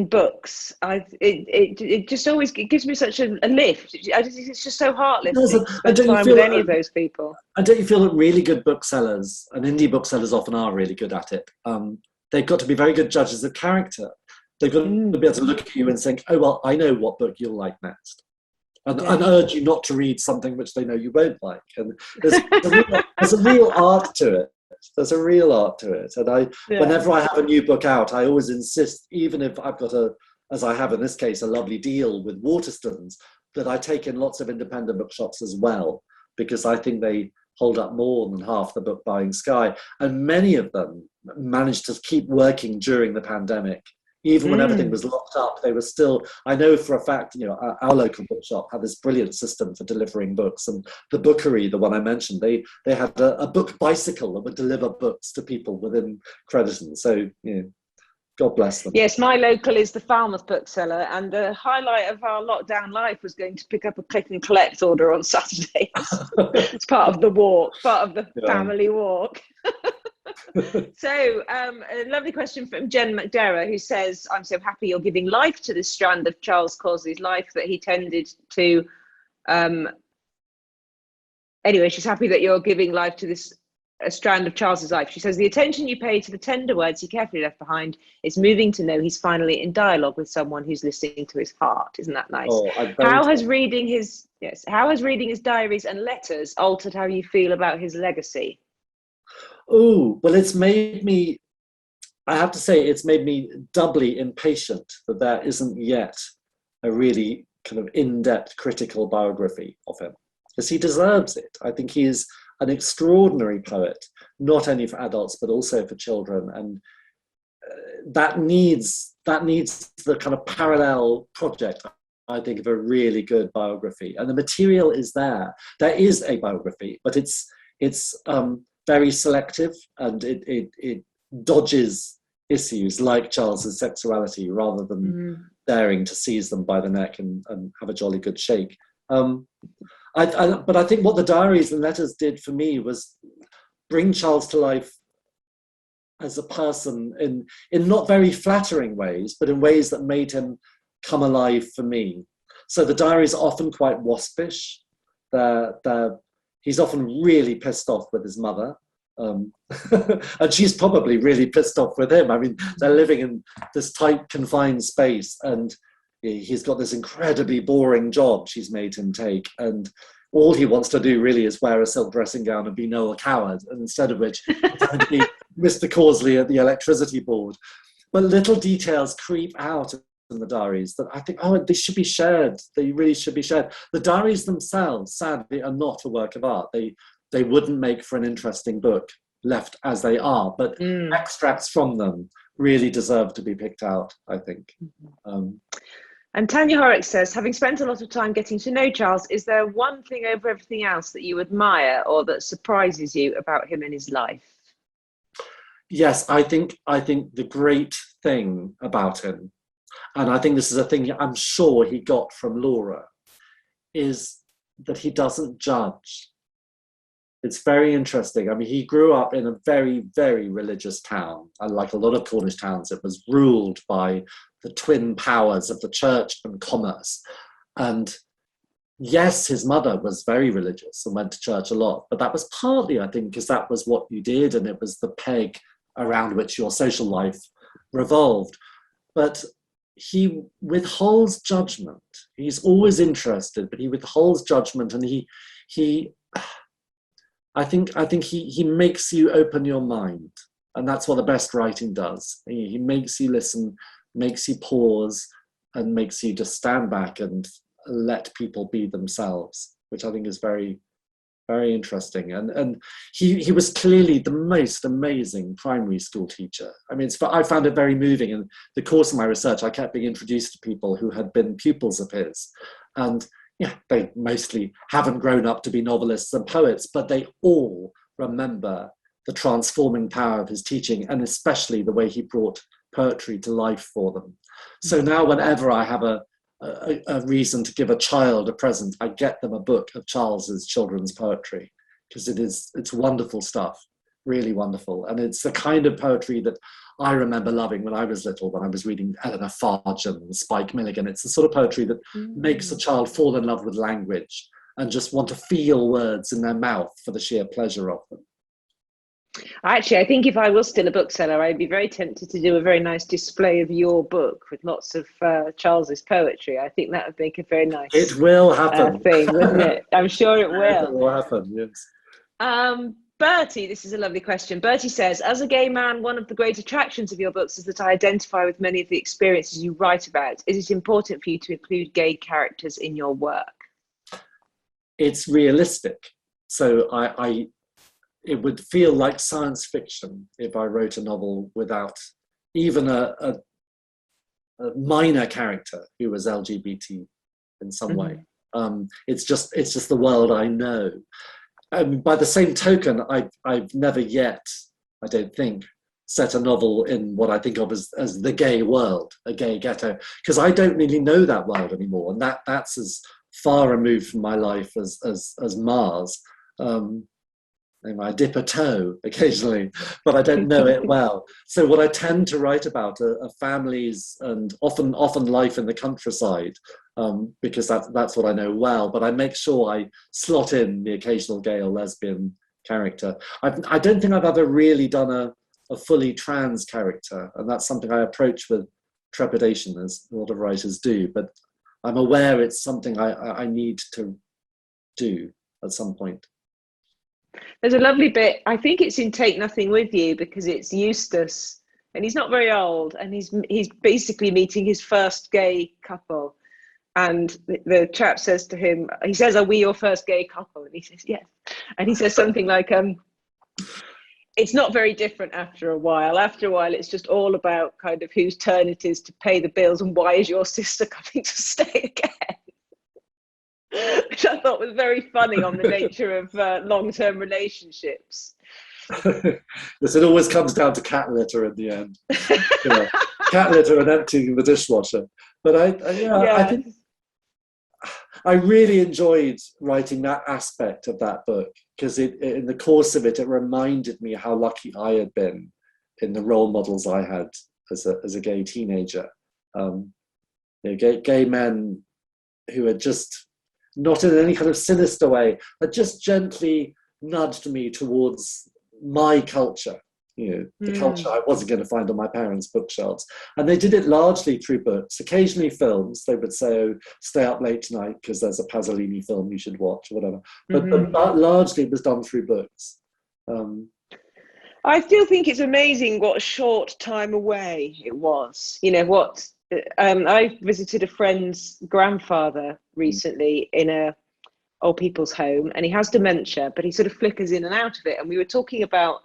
books. It just always gives me such a lift. It's just so heartless to spend time with any of those people. And don't you feel that really good booksellers, and indie booksellers often are really good at it, they've got to be very good judges of character. They've got to be able to look at you and think, oh, well, I know what book you'll like next. And urge you not to read something which they know you won't like. And there's a real art to it. There's a real art to it. And whenever I have a new book out, I always insist, even if I've got as I have in this case, a lovely deal with Waterstones, that I take in lots of independent bookshops as well, because I think they hold up more than half the book buying sky. And many of them managed to keep working during the pandemic. Even when everything was locked up, they were still, I know for a fact, our local bookshop had this brilliant system for delivering books. And the Bookery, the one I mentioned, they had a book bicycle that would deliver books to people within Crediton. So, God bless them. Yes, my local is the Falmouth bookseller, and the highlight of our lockdown life was going to pick up a click and collect order on Saturdays. It's part of the walk, part of the family walk. So a lovely question from Jen McDerra, who says, I'm so happy you're giving life to this strand of Charles Causley's life that he tended to. Anyway, she's happy that you're giving life to this a strand of Charles's life. She says, the attention you pay to the tender words he carefully left behind, it's moving to know he's finally in dialogue with someone who's listening to his heart. Isn't that nice? Oh, how has reading his diaries and letters altered how you feel about his legacy? Oh, well, it's made me, I have to say, it's made me doubly impatient that there isn't yet a really kind of in-depth critical biography of him, because he deserves it. I think he is an extraordinary poet, not only for adults, but also for children. And that needs the kind of parallel project, I think, of a really good biography. And the material is there. There is a biography, but it's very selective, and it dodges issues like Charles's sexuality rather than daring to seize them by the neck and have a jolly good shake. But I think what the diaries and letters did for me was bring Charles to life as a person in not very flattering ways, but in ways that made him come alive for me. So the diaries are often quite waspish. He's often really pissed off with his mother. And she's probably really pissed off with him. I mean, they're living in this tight, confined space, and he's got this incredibly boring job she's made him take, and all he wants to do really is wear a silk dressing gown and be Noel Coward, and instead of which he's going to be Mr. Causley at the electricity board. But little details creep out in the diaries that I think, they should be shared. They really should be shared. The diaries themselves, sadly, are not a work of art. They wouldn't make for an interesting book left as they are, but extracts from them really deserve to be picked out, I think. And Tanya Horrocks says, having spent a lot of time getting to know Charles, is there one thing over everything else that you admire or that surprises you about him and his life? Yes, I think the great thing about him, and I think this is a thing I'm sure he got from Laura, is that he doesn't judge. It's very interesting. I mean, he grew up in a very, very religious town. And like a lot of Cornish towns, it was ruled by the twin powers of the church and commerce. And yes, his mother was very religious and went to church a lot, but that was partly, I think, because that was what you did, and it was the peg around which your social life revolved. But he withholds judgment. He's always interested, but he withholds judgment, and I think he makes you open your mind, and that's what the best writing does. He makes you listen, makes you pause, and makes you just stand back and let people be themselves, which I think is very, very interesting. And he was clearly the most amazing primary school teacher. I mean, I found it very moving. In the course of my research, I kept being introduced to people who had been pupils of his, and they mostly haven't grown up to be novelists and poets, but they all remember the transforming power of his teaching, and especially the way he brought poetry to life for them. So now whenever I have a reason to give a child a present, I get them a book of Charles's children's poetry, because it's wonderful stuff, really wonderful. And it's the kind of poetry that I remember loving when I was little, when I was reading Eleanor Fargen and Spike Milligan. It's the sort of poetry that makes a child fall in love with language and just want to feel words in their mouth for the sheer pleasure of them. Actually, I think if I was still a bookseller, I'd be very tempted to do a very nice display of your book with lots of Charles's poetry. I think that would make a very nice It will happen. Thing, wouldn't it? I'm sure it will. It will happen, yes. Bertie, this is a lovely question. Bertie says, as a gay man, one of the great attractions of your books is that I identify with many of the experiences you write about. Is it important for you to include gay characters in your work? It's realistic. So it would feel like science fiction if I wrote a novel without even a minor character who was LGBT in some way. It's just the world I know. By the same token, I've never yet, I don't think, set a novel in what I think of as the gay world, a gay ghetto, because I don't really know that world anymore, and that's as far removed from my life as Mars. I dip a toe occasionally, but I don't know it well. So what I tend to write about are families and often life in the countryside, because that's what I know well. But I make sure I slot in the occasional gay or lesbian character. I don't think I've ever really done a fully trans character, and that's something I approach with trepidation, as a lot of writers do. But I'm aware it's something I need to do at some point. There's a lovely bit, I think it's in Take Nothing With You, because it's Eustace, and he's not very old, and he's basically meeting his first gay couple. And the chap says to him, he says, "Are we your first gay couple?" And he says, "Yes." And he says something like, "It's not very different after a while. After a while, it's just all about kind of whose turn it is to pay the bills and why is your sister coming to stay again?" Which I thought was very funny on the nature of long-term relationships. Yes, it always comes down to cat litter in the end. Cat litter and emptying the dishwasher. But I think I really enjoyed writing that aspect of that book, because in the course of it, it reminded me how lucky I had been in the role models I had as a gay teenager. Gay men who had just, not in any kind of sinister way, had just gently nudged me towards my culture, the culture I wasn't going to find on my parents' bookshelves. And they did it largely through books, occasionally films. They would say, "Oh, stay up late tonight because there's a Pasolini film you should watch," or whatever. But largely it was done through books. I still think it's amazing what a short time away it was. I visited a friend's grandfather recently in a old people's home, and he has dementia, but he sort of flickers in and out of it. And we were talking about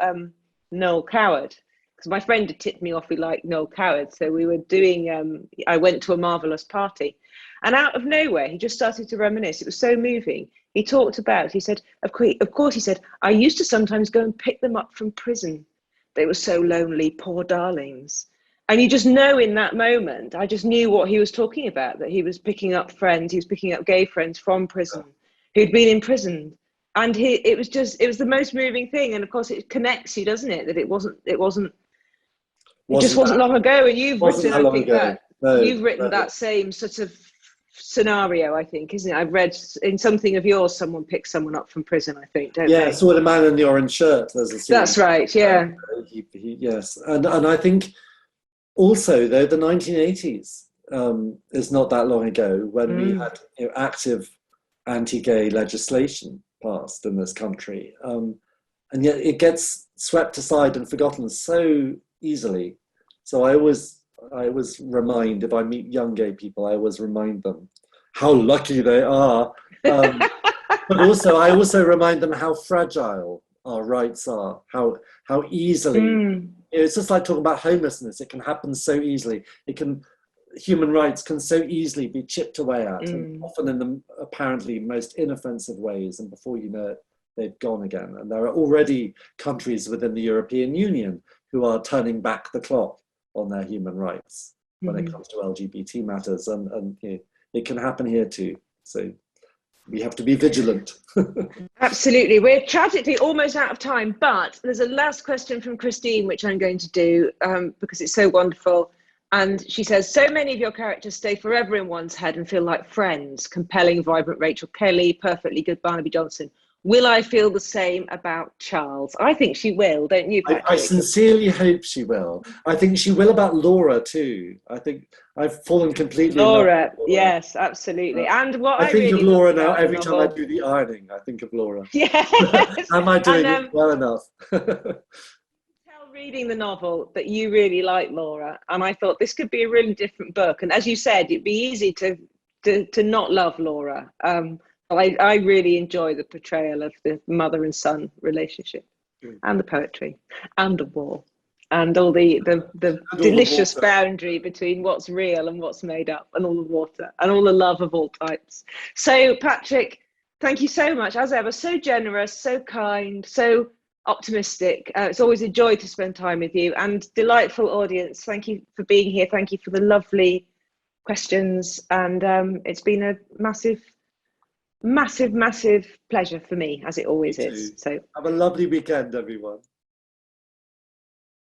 Noel Coward, because my friend had tipped me off he liked Noel Coward. So we were doing, I went to a marvellous party, and out of nowhere, he just started to reminisce. It was so moving. He talked about, he said, of course, he said, "I used to sometimes go and pick them up from prison. They were so lonely, poor darlings." And you just know in that moment, I just knew what he was talking about, that he was picking up friends, he was picking up gay friends from prison who'd been imprisoned. And it was the most moving thing. And of course it connects you, doesn't it? That it just wasn't long ago. And you've written, I think you've written that same sort of scenario, I think, isn't it? I've read in something of yours, someone picks someone up from prison, I think, don't they? Yeah, Saw the Man in the Orange Shirt. There's a scene. That's right, yeah. Yes. And I think also, though, the 1980s is not that long ago when we had active anti-gay legislation passed in this country. And yet it gets swept aside and forgotten so easily. So I always remind, if I meet young gay people, I always remind them how lucky they are. But also, I also remind them how fragile our rights are, how easily, it's just like talking about homelessness. It can happen so easily. Human rights can so easily be chipped away at, and often in the apparently most inoffensive ways, and before you know it, they've gone again. And there are already countries within the European Union who are turning back the clock on their human rights when it comes to LGBT matters, and it can happen here too. So we have to be vigilant. Absolutely. We're tragically almost out of time, but there's a last question from Christine, which I'm going to do because it's so wonderful. And she says, "So many of your characters stay forever in one's head and feel like friends. Compelling, vibrant Rachel Kelly, perfectly good Barnaby Johnson. Will I feel the same about Charles?" I think she will, don't you, Patrick? I sincerely hope she will. I think she will about Laura too. I think I've fallen completely in love with Laura. Yes, absolutely. And what I think really of Laura now every time I do the ironing. I think of Laura. Yes. Am I doing it well enough? Reading the novel that you really like Laura, and I thought this could be a really different book. And as you said, it'd be easy to not love Laura. I really enjoy the portrayal of the mother and son relationship, and the poetry, and the war, and all the delicious boundary between what's real and what's made up, and all the water, and all the love of all types. So, Patrick, thank you so much, as ever. So generous, so kind, so optimistic. It's always a joy to spend time with you, and delightful audience. Thank you for being here. Thank you for the lovely questions, and it's been a massive pleasure for me, as it always is. So have a lovely weekend, everyone.